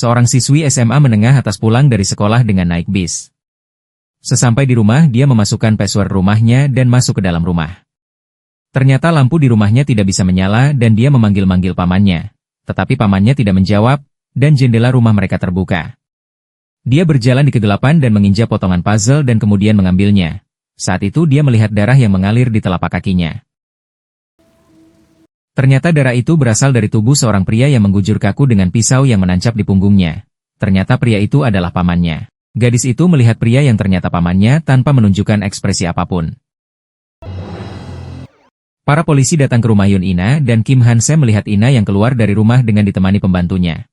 Seorang siswi SMA menengah atas pulang dari sekolah dengan naik bis. Sesampai di rumah dia memasukkan password rumahnya dan masuk ke dalam rumah. Ternyata lampu di rumahnya tidak bisa menyala dan dia memanggil-manggil pamannya. Tetapi pamannya tidak menjawab, dan jendela rumah mereka terbuka. Dia berjalan di kegelapan dan menginjak potongan puzzle dan kemudian mengambilnya. Saat itu dia melihat darah yang mengalir di telapak kakinya. Ternyata darah itu berasal dari tubuh seorang pria yang menggujur kaku dengan pisau yang menancap di punggungnya. Ternyata pria itu adalah pamannya. Gadis itu melihat pria yang ternyata pamannya tanpa menunjukkan ekspresi apapun. Para polisi datang ke rumah Yun Ina dan Kim Han Se melihat Ina yang keluar dari rumah dengan ditemani pembantunya.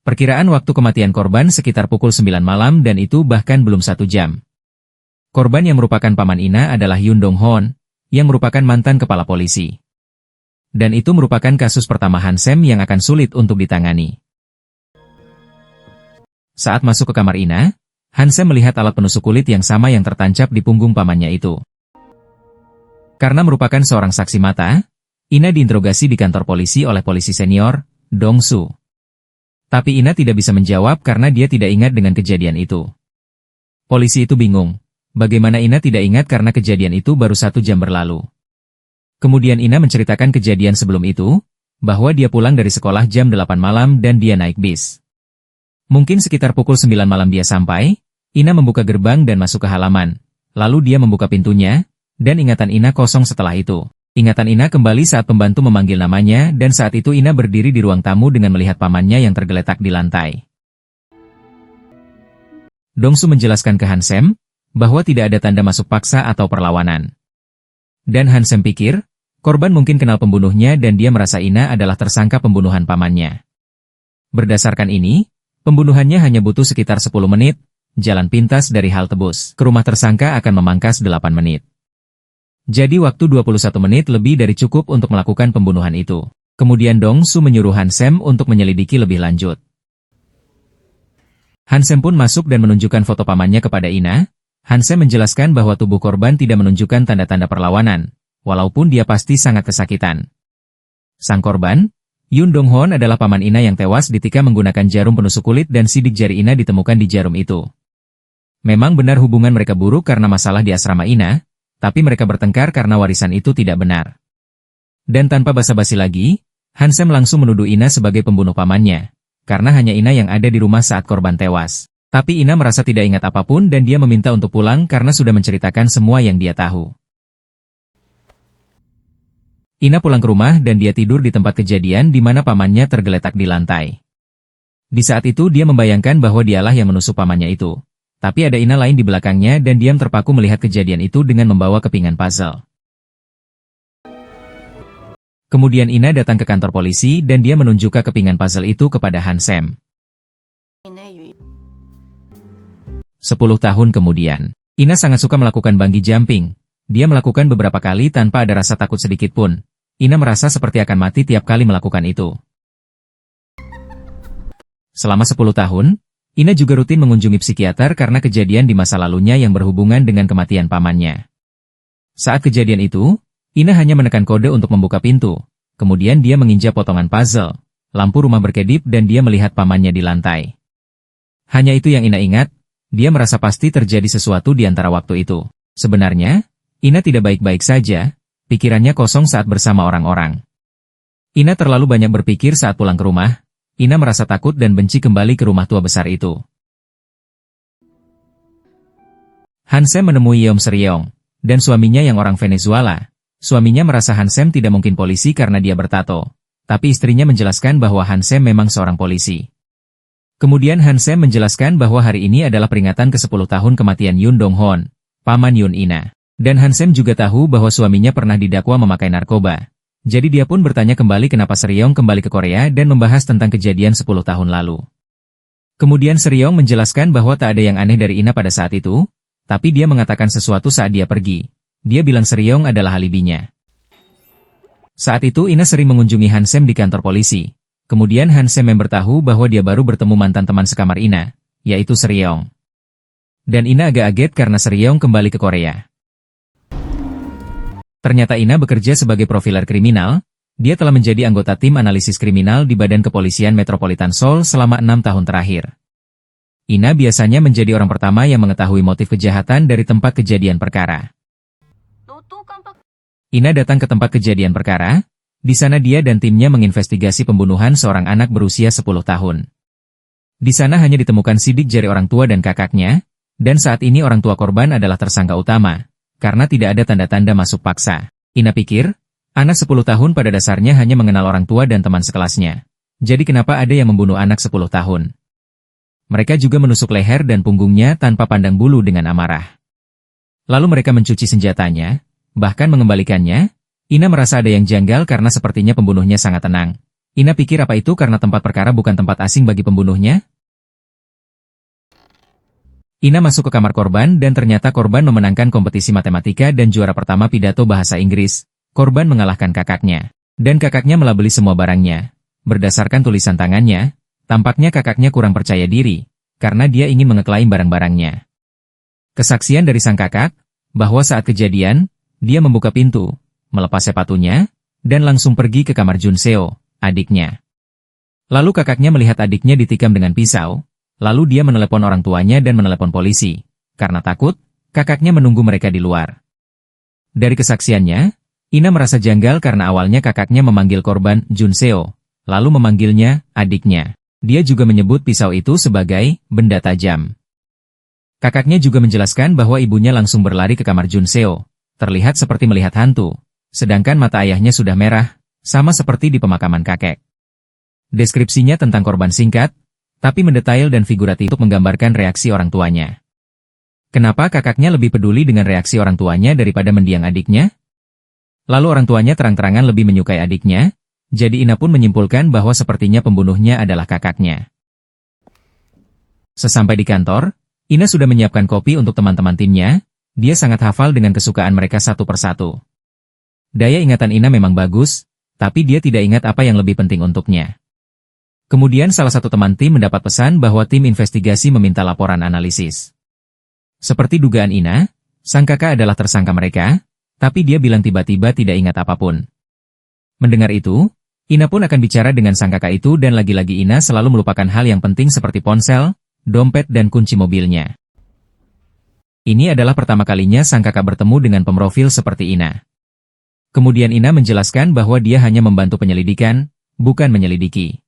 Perkiraan waktu kematian korban sekitar pukul 9 malam dan itu bahkan belum 1 jam. Korban yang merupakan paman Ina adalah Yun Dong Hon, yang merupakan mantan kepala polisi. Dan itu merupakan kasus pertama Han Sem yang akan sulit untuk ditangani. Saat masuk ke kamar Ina, Han Sem melihat alat penusuk kulit yang sama yang tertancap di punggung pamannya itu. Karena merupakan seorang saksi mata, Ina diinterogasi di kantor polisi oleh polisi senior, Dong Su. Tapi Ina tidak bisa menjawab karena dia tidak ingat dengan kejadian itu. Polisi itu bingung. Bagaimana Ina tidak ingat karena kejadian itu baru 1 jam berlalu. Kemudian Ina menceritakan kejadian sebelum itu, bahwa dia pulang dari sekolah jam 8 malam dan dia naik bis. Mungkin sekitar pukul 9 malam dia sampai, Ina membuka gerbang dan masuk ke halaman. Lalu dia membuka pintunya, dan ingatan Ina kosong setelah itu. Ingatan Ina kembali saat pembantu memanggil namanya dan saat itu Ina berdiri di ruang tamu dengan melihat pamannya yang tergeletak di lantai. Dong Su menjelaskan ke Han Sem, bahwa tidak ada tanda masuk paksa atau perlawanan. Dan Han Sem pikir, korban mungkin kenal pembunuhnya dan dia merasa Ina adalah tersangka pembunuhan pamannya. Berdasarkan ini, pembunuhannya hanya butuh sekitar 10 menit, jalan pintas dari halte bus ke rumah tersangka akan memangkas 8 menit. Jadi waktu 21 menit lebih dari cukup untuk melakukan pembunuhan itu. Kemudian Dong Su menyuruh Han Sem untuk menyelidiki lebih lanjut. Han Sem pun masuk dan menunjukkan foto pamannya kepada Ina. Han Sem menjelaskan bahwa tubuh korban tidak menunjukkan tanda-tanda perlawanan, walaupun dia pasti sangat kesakitan. Sang korban, Yun Dong Hon adalah paman Ina yang tewas ditikam menggunakan jarum penusuk kulit dan sidik jari Ina ditemukan di jarum itu. Memang benar hubungan mereka buruk karena masalah di asrama Ina, tapi mereka bertengkar karena warisan itu tidak benar. Dan tanpa basa-basi lagi, Han Sem langsung menuduh Ina sebagai pembunuh pamannya, karena hanya Ina yang ada di rumah saat korban tewas. Tapi Ina merasa tidak ingat apapun dan dia meminta untuk pulang karena sudah menceritakan semua yang dia tahu. Ina pulang ke rumah dan dia tidur di tempat kejadian di mana pamannya tergeletak di lantai. Di saat itu dia membayangkan bahwa dialah yang menusuk pamannya itu. Tapi ada Ina lain di belakangnya dan diam terpaku melihat kejadian itu dengan membawa kepingan puzzle. Kemudian Ina datang ke kantor polisi dan dia menunjukkan kepingan puzzle itu kepada Han Sem. 10 tahun kemudian, Ina sangat suka melakukan bungee jumping. Dia melakukan beberapa kali tanpa ada rasa takut sedikit pun. Ina merasa seperti akan mati tiap kali melakukan itu. Selama 10 tahun, Ina juga rutin mengunjungi psikiater karena kejadian di masa lalunya yang berhubungan dengan kematian pamannya. Saat kejadian itu, Ina hanya menekan kode untuk membuka pintu. Kemudian dia menginjak potongan puzzle. Lampu rumah berkedip dan dia melihat pamannya di lantai. Hanya itu yang Ina ingat. Dia merasa pasti terjadi sesuatu di antara waktu itu. Sebenarnya, Ina tidak baik-baik saja, pikirannya kosong saat bersama orang-orang. Ina terlalu banyak berpikir saat pulang ke rumah. Ina merasa takut dan benci kembali ke rumah tua besar itu. Han Sem menemui Yeom Seryong, dan suaminya yang orang Venezuela. Suaminya merasa Han Sem tidak mungkin polisi karena dia bertato. Tapi istrinya menjelaskan bahwa Han Sem memang seorang polisi. Kemudian Han Sem menjelaskan bahwa hari ini adalah peringatan ke-10 tahun kematian Yun Dong Hon, paman Yun Ina. Dan Han Sem juga tahu bahwa suaminya pernah didakwa memakai narkoba. Jadi dia pun bertanya kembali kenapa Seryong kembali ke Korea dan membahas tentang kejadian 10 tahun lalu. Kemudian Seryong menjelaskan bahwa tak ada yang aneh dari Ina pada saat itu, tapi dia mengatakan sesuatu saat dia pergi. Dia bilang Seryong adalah alibinya. Saat itu Ina sering mengunjungi Han Sem di kantor polisi. Kemudian Han Sem memberitahu bahwa dia baru bertemu mantan teman sekamar Ina, yaitu Seryong. Dan Ina agak kaget karena Seryong kembali ke Korea. Ternyata Ina bekerja sebagai profiler kriminal, Dia telah menjadi anggota tim analisis kriminal di Badan Kepolisian Metropolitan Seoul selama 6 tahun terakhir. Ina biasanya menjadi orang pertama yang mengetahui motif kejahatan dari tempat kejadian perkara. Ina datang ke tempat kejadian perkara. Di sana dia dan timnya menginvestigasi pembunuhan seorang anak berusia 10 tahun. Di sana hanya ditemukan sidik jari orang tua dan kakaknya, dan saat ini orang tua korban adalah tersangka utama, karena tidak ada tanda-tanda masuk paksa. Ina pikir, anak 10 tahun pada dasarnya hanya mengenal orang tua dan teman sekelasnya. Jadi kenapa ada yang membunuh anak 10 tahun? Mereka juga menusuk leher dan punggungnya tanpa pandang bulu dengan amarah. Lalu mereka mencuci senjatanya, bahkan mengembalikannya. Ina merasa ada yang janggal karena sepertinya pembunuhnya sangat tenang. Ina pikir apa itu karena tempat perkara bukan tempat asing bagi pembunuhnya? Ina masuk ke kamar korban dan ternyata korban memenangkan kompetisi matematika dan juara pertama pidato bahasa Inggris. Korban mengalahkan kakaknya. Dan kakaknya melabeli semua barangnya. Berdasarkan tulisan tangannya, tampaknya kakaknya kurang percaya diri, karena dia ingin mengeklaim barang-barangnya. Kesaksian dari sang kakak, bahwa saat kejadian, dia membuka pintu, melepas sepatunya, dan langsung pergi ke kamar Junseo, adiknya. Lalu kakaknya melihat adiknya ditikam dengan pisau, lalu dia menelepon orang tuanya dan menelepon polisi. Karena takut, kakaknya menunggu mereka di luar. Dari kesaksiannya, Ina merasa janggal karena awalnya kakaknya memanggil korban Junseo, lalu memanggilnya adiknya. Dia juga menyebut pisau itu sebagai benda tajam. Kakaknya juga menjelaskan bahwa ibunya langsung berlari ke kamar Junseo, terlihat seperti melihat hantu. Sedangkan mata ayahnya sudah merah, sama seperti di pemakaman kakek. Deskripsinya tentang korban singkat, tapi mendetail dan figuratif untuk menggambarkan reaksi orang tuanya. Kenapa kakaknya lebih peduli dengan reaksi orang tuanya daripada mendiang adiknya? Lalu orang tuanya terang-terangan lebih menyukai adiknya, jadi Ina pun menyimpulkan bahwa sepertinya pembunuhnya adalah kakaknya. Sesampai di kantor, Ina sudah menyiapkan kopi untuk teman-teman timnya. Dia sangat hafal dengan kesukaan mereka satu persatu. Daya ingatan Ina memang bagus, tapi dia tidak ingat apa yang lebih penting untuknya. Kemudian salah satu teman tim mendapat pesan bahwa tim investigasi meminta laporan analisis. Seperti dugaan Ina, sang kakak adalah tersangka mereka, tapi dia bilang tiba-tiba tidak ingat apapun. Mendengar itu, Ina pun akan bicara dengan sang kakak itu dan lagi-lagi Ina selalu melupakan hal yang penting seperti ponsel, dompet dan kunci mobilnya. Ini adalah pertama kalinya sang kakak bertemu dengan pemrofil seperti Ina. Kemudian Ina menjelaskan bahwa dia hanya membantu penyelidikan, bukan menyelidiki.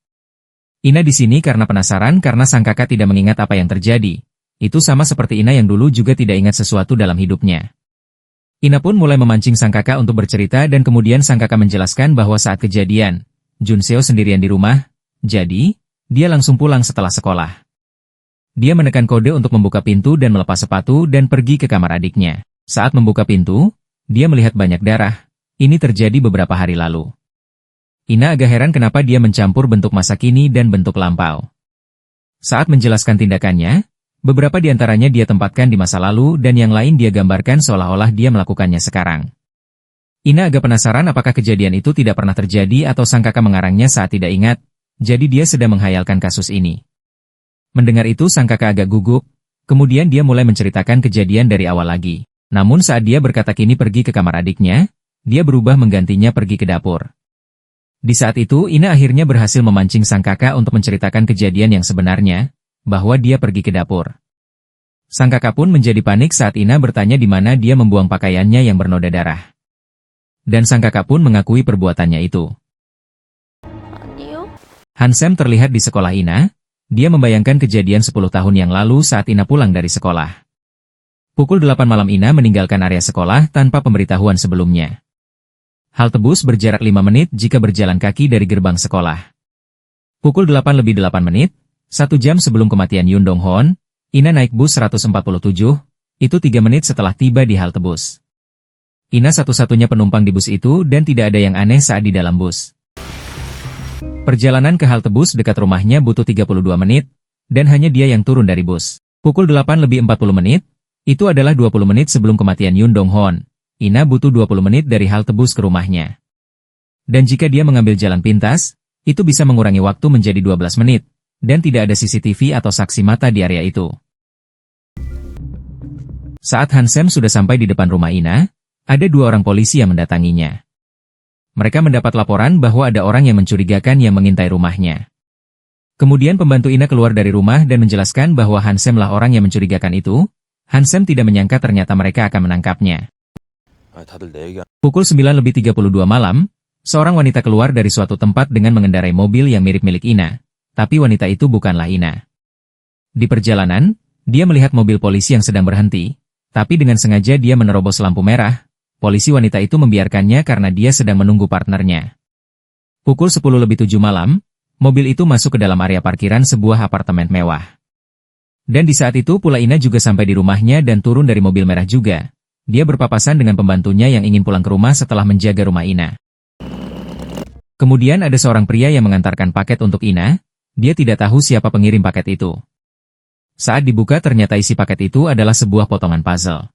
Ina di sini karena penasaran karena sang kakak tidak mengingat apa yang terjadi. Itu sama seperti Ina yang dulu juga tidak ingat sesuatu dalam hidupnya. Ina pun mulai memancing sang kakak untuk bercerita dan kemudian sang kakak menjelaskan bahwa saat kejadian, Junseo sendirian di rumah, jadi, dia langsung pulang setelah sekolah. Dia menekan kode untuk membuka pintu dan melepas sepatu dan pergi ke kamar adiknya. Saat membuka pintu, dia melihat banyak darah. Ini terjadi beberapa hari lalu. Ina agak heran kenapa dia mencampur bentuk masa kini dan bentuk lampau. Saat menjelaskan tindakannya, beberapa di antaranya dia tempatkan di masa lalu dan yang lain dia gambarkan seolah-olah dia melakukannya sekarang. Ina agak penasaran apakah kejadian itu tidak pernah terjadi atau sang kakak mengarangnya saat tidak ingat, jadi dia sedang menghayalkan kasus ini. Mendengar itu sang kakak agak gugup, kemudian dia mulai menceritakan kejadian dari awal lagi. Namun saat dia berkata kini pergi ke kamar adiknya, dia berubah menggantinya pergi ke dapur. Di saat itu Ina akhirnya berhasil memancing sang kakak untuk menceritakan kejadian yang sebenarnya, bahwa dia pergi ke dapur. Sang kakak pun menjadi panik saat Ina bertanya di mana dia membuang pakaiannya yang bernoda darah. Dan sang kakak pun mengakui perbuatannya itu. Hansem terlihat di sekolah Ina, dia membayangkan kejadian 10 tahun yang lalu saat Ina pulang dari sekolah. Pukul 8 malam Ina meninggalkan area sekolah tanpa pemberitahuan sebelumnya. Halte bus berjarak 5 menit jika berjalan kaki dari gerbang sekolah. Pukul 8:08, 1 jam sebelum kematian Yoon Dong-hoon, Ina naik bus 147, itu 3 menit setelah tiba di halte bus. Ina satu-satunya penumpang di bus itu dan tidak ada yang aneh saat di dalam bus. Perjalanan ke halte bus dekat rumahnya butuh 32 menit, dan hanya dia yang turun dari bus. Pukul 8:40, itu adalah 20 menit sebelum kematian Yoon Dong-hoon. Ina butuh 20 menit dari halte bus ke rumahnya. Dan jika dia mengambil jalan pintas, itu bisa mengurangi waktu menjadi 12 menit, dan tidak ada CCTV atau saksi mata di area itu. Saat Hansem sudah sampai di depan rumah Ina, ada 2 orang polisi yang mendatanginya. Mereka mendapat laporan bahwa ada orang yang mencurigakan yang mengintai rumahnya. Kemudian pembantu Ina keluar dari rumah dan menjelaskan bahwa Hansem lah orang yang mencurigakan itu. Hansem tidak menyangka ternyata mereka akan menangkapnya. Pukul 9:32 malam, seorang wanita keluar dari suatu tempat dengan mengendarai mobil yang mirip milik Ina. Tapi wanita itu bukanlah Ina. Di perjalanan, dia melihat mobil polisi yang sedang berhenti. Tapi dengan sengaja dia menerobos lampu merah. Polisi wanita itu membiarkannya karena dia sedang menunggu partnernya. Pukul 10:07 malam, mobil itu masuk ke dalam area parkiran sebuah apartemen mewah. Dan di saat itu pula Ina juga sampai di rumahnya dan turun dari mobil merah juga. Dia berpapasan dengan pembantunya yang ingin pulang ke rumah setelah menjaga rumah Ina. Kemudian ada seorang pria yang mengantarkan paket untuk Ina. Dia tidak tahu siapa pengirim paket itu. Saat dibuka ternyata isi paket itu adalah sebuah potongan puzzle.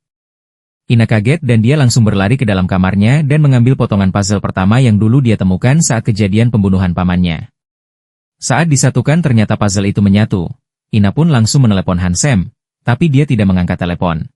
Ina kaget dan dia langsung berlari ke dalam kamarnya dan mengambil potongan puzzle pertama yang dulu dia temukan saat kejadian pembunuhan pamannya. Saat disatukan ternyata puzzle itu menyatu. Ina pun langsung menelepon Hansem, tapi dia tidak mengangkat telepon.